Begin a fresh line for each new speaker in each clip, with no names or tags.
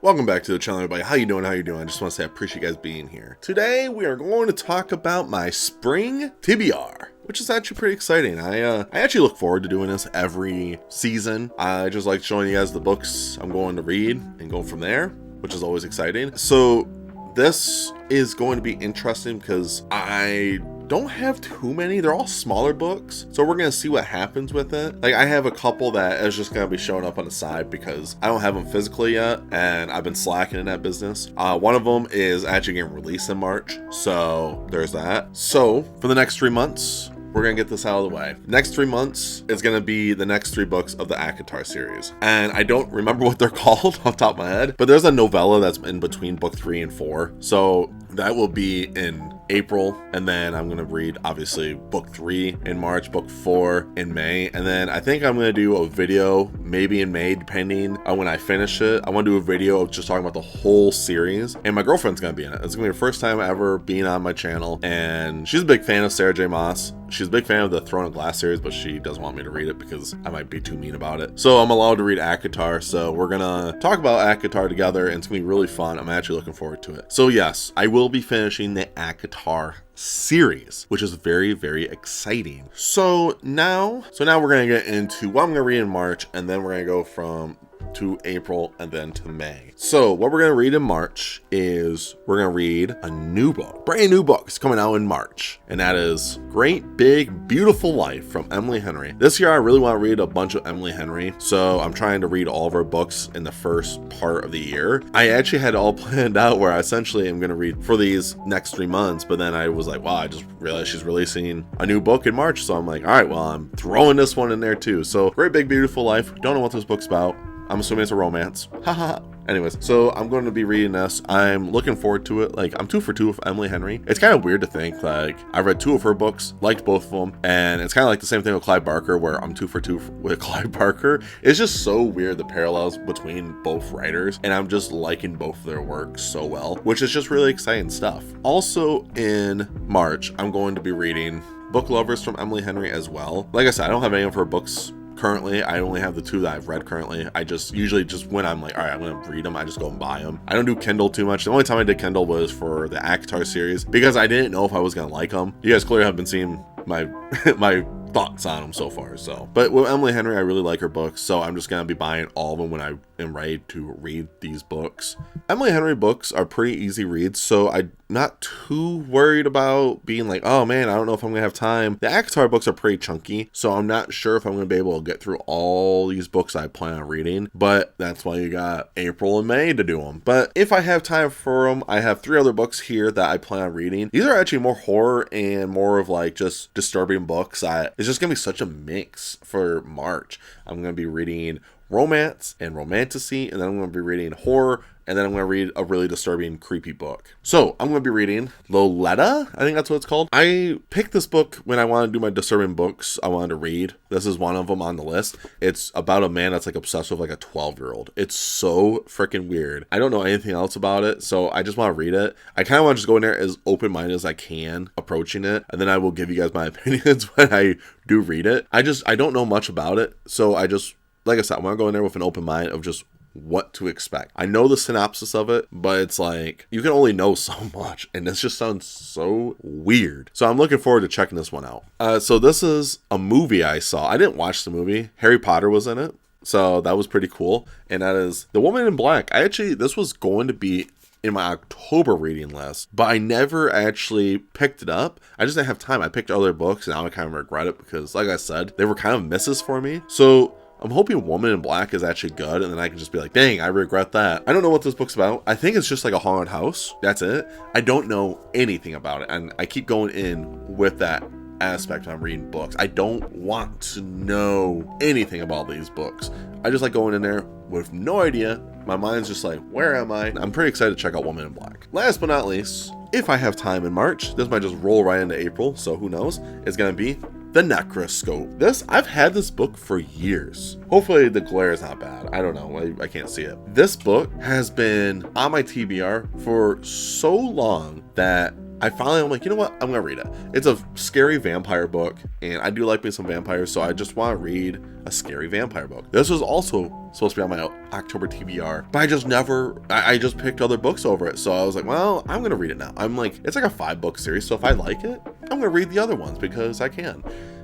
Welcome back to the channel, everybody. How you doing? I just want to say I appreciate you guys being here. Today we are going to talk about my spring TBR, which is actually pretty exciting. I actually look forward to doing this every season. I just like showing you guys the books I'm going to read and go from there, which is always exciting. So this is going to be interesting because I don't have too many. They're all smaller books, so we're gonna see what happens with it. Like, I have a couple that is just gonna be showing up on the side because I don't have them physically yet, and I've been slacking in that business. One of them is actually getting released in March, so there's that. So for the next 3 months, we're gonna get this out of the way. Next 3 months is gonna be the next 3 books of the ACOTAR series. And I don't remember what they're called off the top of my head, but there's a novella that's in between book 3 and 4. So that will be in April, and then I'm gonna read obviously book 3 in March, book 4 in May, and then I think I'm gonna do a video maybe in May, depending on when I finish it. I want to do a video of just talking about the whole series, and my girlfriend's gonna be in it. It's gonna be her first time ever being on my channel, and she's a big fan of Sarah J. Maas. She's a big fan of the Throne of Glass series, but she doesn't want me to read it because I might be too mean about it. So I'm allowed to read ACOTAR, so we're gonna talk about ACOTAR together, and it's gonna be really fun. I'm actually looking forward to it. So yes, I will be finishing the ACOTAR series, which is very, very exciting. So now we're gonna get into what I'm gonna read in March, and then we're gonna go to April and then to May. So what we're gonna read in March is we're gonna read a new book, brand new book. It's coming out in March, and that is Great Big Beautiful Life from Emily Henry. This year I really want to read a bunch of Emily Henry, so I'm trying to read all of her books in the first part of the year. I actually had it all planned out where I essentially am gonna read for these next 3 months, but then I was like, wow, I just realized she's releasing a new book in March, so I'm like, all right, well, I'm throwing this one in there too. So Great Big Beautiful Life, don't know what this book's about. I'm assuming it's a romance. Haha. Anyways, so I'm going to be reading this. I'm looking forward to it. Like, I'm 2 for 2 with Emily Henry. It's kind of weird to think, like, I read 2 of her books, liked both of them, and it's kind of like the same thing with Clive Barker, where I'm 2 for 2 with Clive Barker. It's just so weird, the parallels between both writers, and I'm just liking both of their works so well, which is just really exciting stuff. Also in March, I'm going to be reading Book Lovers from Emily Henry as well. Like I said, I don't have any of her books currently. I only have the 2 that I've read currently. I just usually when I'm like, all right, I'm gonna read them, I just go and buy them. I don't do Kindle too much. The only time I did Kindle was for the ACOTAR series because I didn't know if I was gonna like them. You guys clearly have been seeing my my thoughts on them so far. So, but with Emily Henry, I really like her books, so I'm just gonna be buying all of them when I am ready to read these books. Emily Henry books are pretty easy reads, so I'm not too worried about being like, oh man, I don't know if I'm gonna have time. The ACOTAR books are pretty chunky, so I'm not sure if I'm gonna be able to get through all these books I plan on reading, but that's why you got April and May to do them. But if I have time for them, I have 3 other books here that I plan on reading. These are actually more horror and more of like just disturbing books. It's just gonna be such a mix for March. I'm gonna be reading romance and romantasy, and then I'm gonna be reading horror, and then I'm going to read a really disturbing, creepy book. So I'm going to be reading Loletta. I think that's what it's called. I picked this book when I wanted to do my disturbing books I wanted to read. This is one of them on the list. It's about a man that's like obsessed with like a 12-year-old. It's so freaking weird. I don't know anything else about it, so I just want to read it. I kind of want to just go in there as open-minded as I can approaching it, and then I will give you guys my opinions when I do read it. I don't know much about it, so like I said, I want to go in there with an open mind of just what to expect. I know the synopsis of it, but it's like you can only know so much, and this just sounds so weird. So I'm looking forward to checking this one out. So this is a movie I saw. I didn't watch the movie. Harry Potter was in it, so that was pretty cool. And that is The Woman in Black. This was going to be in my October reading list, but I never actually picked it up. I just didn't have time. I picked other books, and now I kind of regret it because, like I said, they were kind of misses for me. So I'm hoping Woman in Black is actually good, and then I can just be like, dang, I regret that. I don't know what this book's about. I think it's just like a haunted house. That's it. I don't know anything about it, and I keep going in with that aspect when I'm reading books. I don't want to know anything about these books. I just like going in there with no idea. My mind's just like, where am I? I'm pretty excited to check out Woman in Black. Last but not least, if I have time in March, this might just roll right into April, so who knows, it's gonna be The Necroscope. I've had this book for years. Hopefully the glare is not bad. I don't know, I can't see it. This book has been on my TBR for so long that I'm like, you know what? I'm gonna read it. It's a scary vampire book, and I do like me some vampires, so I just want to read a scary vampire book. This was also supposed to be on my October TBR, but I just picked other books over it. So I was like, well, I'm gonna read it now. I'm like, it's like a 5-book series, so if I like it, I'm gonna read the other ones because I can.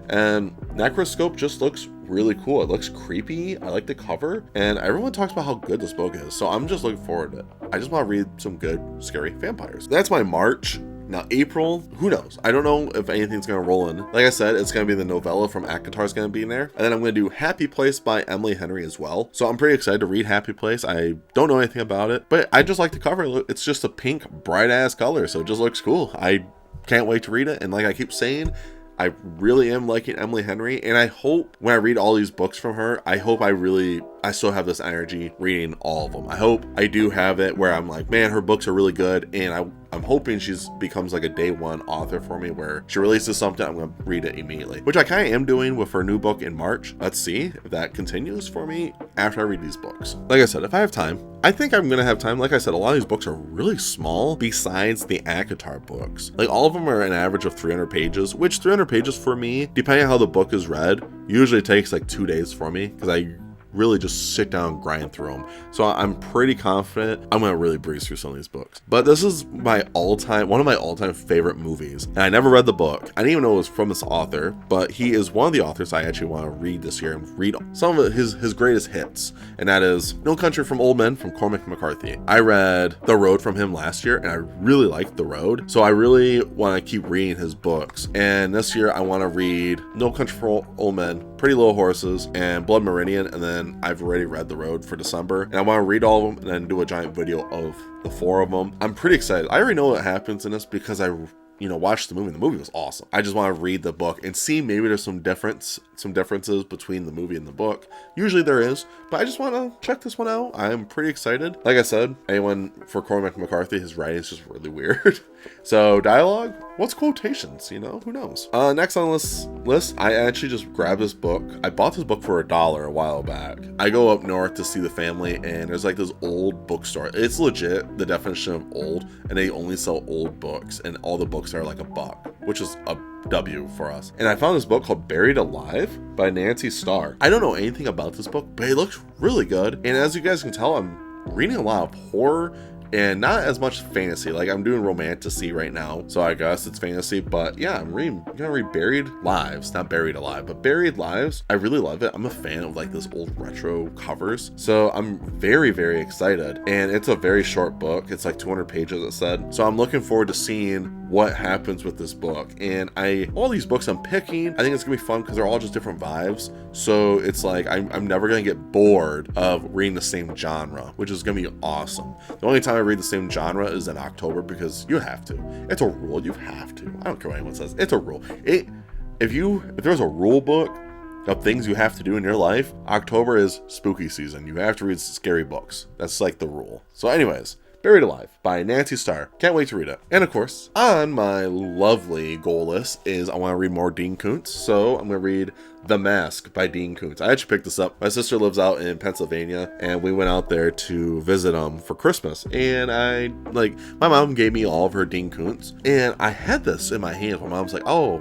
And Necroscope just looks really cool. It looks creepy. I like the cover, and everyone talks about how good this book is. So I'm just looking forward to it. I just want to read some good, scary vampires. That's my March. Now, April, who knows? I don't know if anything's going to roll in. Like I said, it's going to be the novella from ACOTAR is going to be in there. And then I'm going to do Happy Place by Emily Henry as well. So I'm pretty excited to read Happy Place. I don't know anything about it, but I just like the cover. It's just a pink, bright-ass color, so it just looks cool. I can't wait to read it. And like I keep saying, I really am liking Emily Henry, and I hope when I read all these books from her, I hope I still have this energy reading all of them. I hope I do have it where I'm like, man, her books are really good, and I'm hoping she's becomes like a day one author for me where she releases something, I'm going to read it immediately, which I kind of am doing with her new book in March. Let's see if that continues for me after I read these books. Like I said, if I have time, I think I'm going to have time. Like I said, a lot of these books are really small besides the ACOTAR books. Like all of them are an average of 300 pages, which 300 pages for me, depending on how the book is read, usually takes like 2 days for me because I really just sit down and grind through them. So I'm pretty confident I'm gonna really breeze through some of these books. But this is one of my all-time favorite movies. And I never read the book. I didn't even know it was from this author, but he is one of the authors I actually want to read this year and read some of his greatest hits. And that is No Country for Old Men from Cormac McCarthy. I read The Road from him last year, and I really liked The Road. So I really want to keep reading his books. And this year I want to read No Country for Old Men, Pretty Little Horses, and Blood Meridian, and then I've already read The Road for December, and I want to read all of them and then do a giant video of the 4 of them. I'm pretty excited. I already know what happens in this because I watched the movie, and the movie was awesome. I just want to read the book and see maybe there's some differences between the movie and the book. Usually there is, but I just want to check this one out. I'm pretty excited. Like I said, anyone for Cormac McCarthy, his writing is just really weird. So dialogue, what's quotations? Who knows? Next on this list, I actually just grabbed this book. I bought this book for $1 a while back. I go up north to see the family, and there's like this old bookstore. It's legit the definition of old, and they only sell old books, and all the books are like $1, which is a W for us. And I found this book called Buried Alive by Nancy Starr. I don't know anything about this book, but it looks really good. And as you guys can tell, I'm reading a lot of horror and not as much fantasy. Like I'm doing romantasy right now, so I guess it's fantasy. But yeah, I'm gonna read Buried Lives, not Buried Alive, but Buried Lives. I really love it. I'm a fan of like this old retro covers, so I'm very, very excited. And it's a very short book. It's like 200 pages, it said. So I'm looking forward to seeing what happens with this book. And all these books I'm picking, I think it's gonna be fun because they're all just different vibes. So it's like I'm never gonna get bored of reading the same genre, which is gonna be awesome. The only time I read the same genre is in October because you have to. It's a rule. You have to. I don't care what anyone says. It's a rule. If there's a rule book of things you have to do in your life, October is spooky season. You have to read scary books. That's like the rule. So anyways, Buried Alive by Nancy Starr. Can't wait to read it. And of course, on my lovely goal list is I want to read more Dean Koontz. So I'm going to read The Mask by Dean Koontz. I actually picked this up. My sister lives out in Pennsylvania, and we went out there to visit for Christmas. And my mom gave me all of her Dean Koontz, and I had this in my hand. My mom's like, "Oh,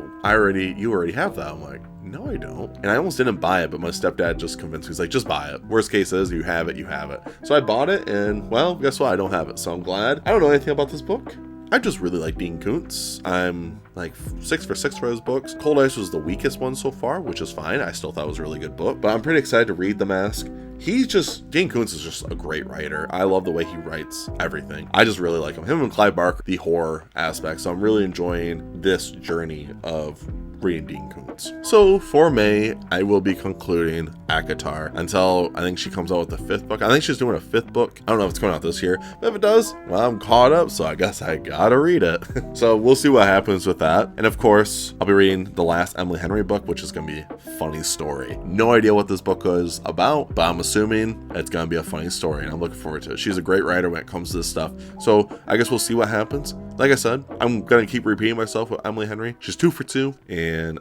you already have that." I'm like, no, I don't. And I almost didn't buy it, but my stepdad just convinced me. He's like, just buy it. Worst case is you have it. So I bought it, and well, guess what? I don't have it. So I'm glad. I don't know anything about this book. I just really like Dean Koontz. I'm like 6 for 6 for his books. Cold Ice was the weakest one so far, which is fine. I still thought it was a really good book, but I'm pretty excited to read The Mask. Dean Koontz is just a great writer. I love the way he writes everything. I just really like him. Him and Clive Barker, the horror aspect. So I'm really enjoying this journey of reading Dean Koontz. So for May, I will be concluding ACOTAR until I think she comes out with the 5th book. I think she's doing a 5th book. I don't know if it's coming out this year, but if it does, well, I'm caught up, so I guess I gotta read it. So we'll see what happens with that. And of course, I'll be reading the last Emily Henry book, which is gonna be a funny story. No idea what this book is about, but I'm assuming it's gonna be a funny story, and I'm looking forward to it. She's a great writer when it comes to this stuff. So I guess we'll see what happens. Like I said, I'm gonna keep repeating myself with Emily Henry. She's 2 for 2, and and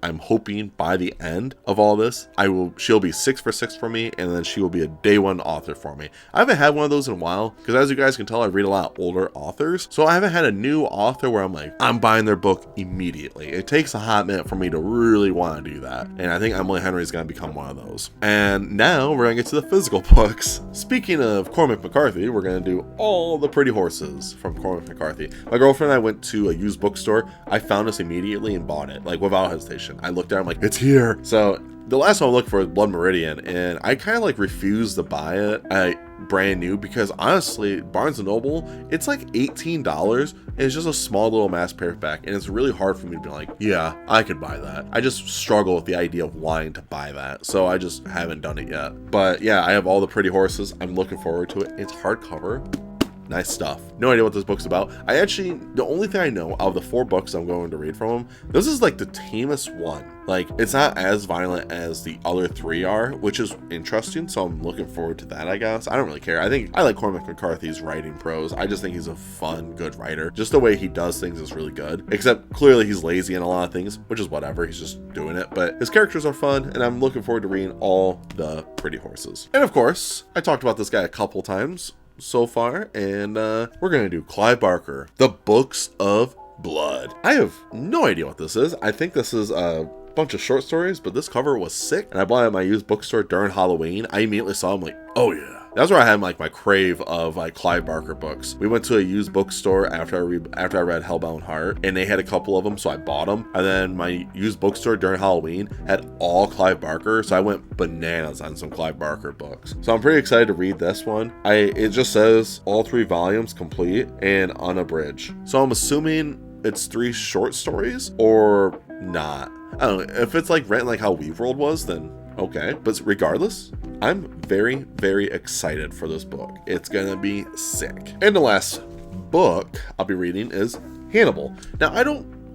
I'm hoping by the end of all this, she'll be 6 for 6 for me, and then she will be a day one author for me. I haven't had one of those in a while, because as you guys can tell, I read a lot of older authors, so I haven't had a new author where I'm like, I'm buying their book immediately. It takes a hot minute for me to really want to do that, and I think Emily Henry's gonna become one of those. And now we're gonna get to the physical books. Speaking of Cormac McCarthy, we're gonna do All the Pretty Horses from Cormac McCarthy. My girlfriend and I went to a used bookstore. I found this immediately and bought it, like without hesitation. I looked at it, I'm like, it's here. So the last one I looked for was Blood Meridian, and I kind of like refused to buy it brand new, because honestly, Barnes & Noble, it's like $18, and it's just a small little mass paperback, and it's really hard for me to be like, yeah, I could buy that. I just struggle with the idea of wanting to buy that, so I just haven't done it yet. But yeah, I have All the Pretty Horses. I'm looking forward to it. It's hardcover. Nice stuff. No idea what this book's about. The only thing I know of the 4 books I'm going to read from him, this is like the tamest one. Like, it's not as violent as the other 3 are, which is interesting, so I'm looking forward to that, I guess. I don't really care. I like Cormac McCarthy's writing prose. I just think he's a fun, good writer. Just the way he does things is really good. Except, clearly he's lazy in a lot of things, which is whatever. He's just doing it. But his characters are fun, and I'm looking forward to reading All the Pretty Horses. And of course, I talked about this guy a couple times so far, and we're gonna do Clive Barker, The Books of Blood. I have no idea what this is. I think this is a bunch of short stories, but this cover was sick, and I bought it at my used bookstore during Halloween. I immediately saw him like, oh yeah. That's where I had like my crave of like Clive Barker books. We went to a used bookstore after I read Hellbound Heart, and they had a couple of them, so I bought them. And then my used bookstore during Halloween had all Clive Barker, so I went bananas on some Clive Barker books. So I'm pretty excited to read this one. It just says all 3 volumes complete and unabridged. So I'm assuming it's 3 short stories or not. I don't know. If it's like written like how Weave World was, then okay. But regardless, I'm very, very excited for this book. It's gonna be sick. And the last book I'll be reading is Hannibal. Now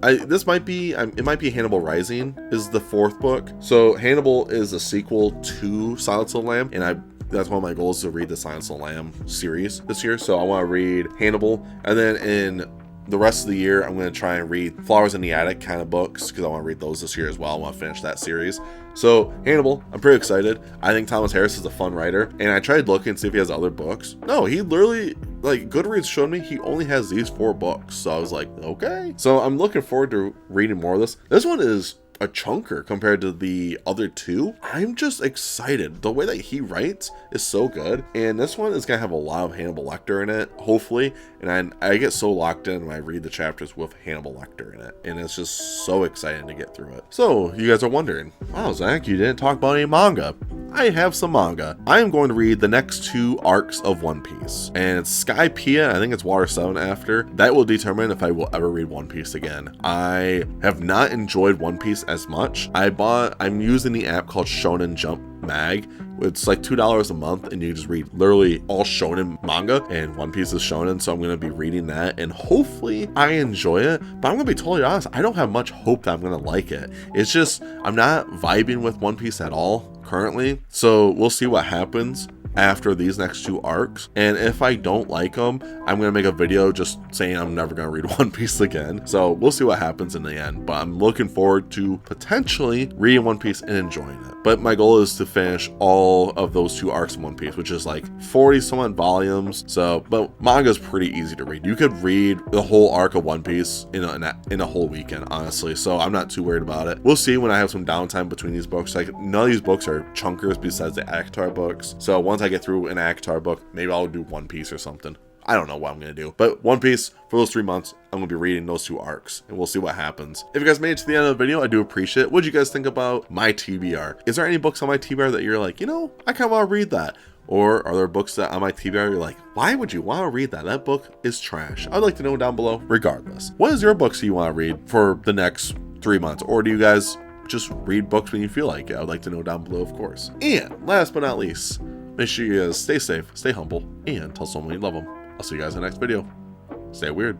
it might be Hannibal Rising is the 4th book. So Hannibal is a sequel to Silence of the Lamb, and that's one of my goals, to read the Silence of the Lamb series this year. So I want to read Hannibal, and then in the rest of the year, I'm going to try and read Flowers in the Attic kind of books, because I want to read those this year as well. I want to finish that series. So Hannibal, I'm pretty excited. I think Thomas Harris is a fun writer, and I tried looking to see if he has other books. No, he literally, like, Goodreads showed me he only has these 4 books. So I was like, okay. So I'm looking forward to reading more of this. This one is a chunker compared to the other 2. I'm just excited. The way that he writes is so good, and this one is gonna have a lot of Hannibal Lecter in it, hopefully. And I get so locked in when I read the chapters with Hannibal Lecter in it, and it's just so exciting to get through it. So you guys are wondering, wow, Zach, you didn't talk about any manga. I have some manga. I am going to read the next 2 arcs of One Piece, and it's Skypiea. I think it's Water 7 after. That will determine if I will ever read One Piece again. I have not enjoyed One Piece as much. I'm using the app called Shonen Jump Mag. It's like $2 a month, and you just read literally all shonen manga, and One Piece is shonen, so I'm going to be reading that, and hopefully I enjoy it. But I'm going to be totally honest, I don't have much hope that I'm going to like it. It's just, I'm not vibing with One Piece at all currently, so we'll see what happens after these next 2 arcs, and if I don't like them, I'm gonna make a video just saying I'm never gonna read One Piece again. So we'll see what happens in the end, but I'm looking forward to potentially reading One Piece and enjoying it. But my goal is to finish all of those 2 arcs in One Piece, which is like 40 some odd volumes. So, but manga is pretty easy to read. You could read the whole arc of One Piece in a whole weekend, honestly. So I'm not too worried about it. We'll see when I have some downtime between these books. Like, none of these books are chunkers besides the Akatar books. So once I get through an Akatar book, maybe I'll do One Piece or something. I don't know what I'm going to do. But One Piece, for those 3 months, I'm going to be reading those 2 arcs, and we'll see what happens. If you guys made it to the end of the video, I do appreciate it. What did you guys think about my TBR? Is there any books on my TBR that you're like, you know, I kind of want to read that? Or are there books that on my TBR you're like, why would you want to read that? That book is trash. I'd like to know down below. Regardless, what is your books you want to read for the next 3 months? Or do you guys just read books when you feel like it? I'd like to know down below, of course. And last but not least, make sure you guys stay safe, stay humble, and tell someone you love them. I'll see you guys in the next video. Stay weird.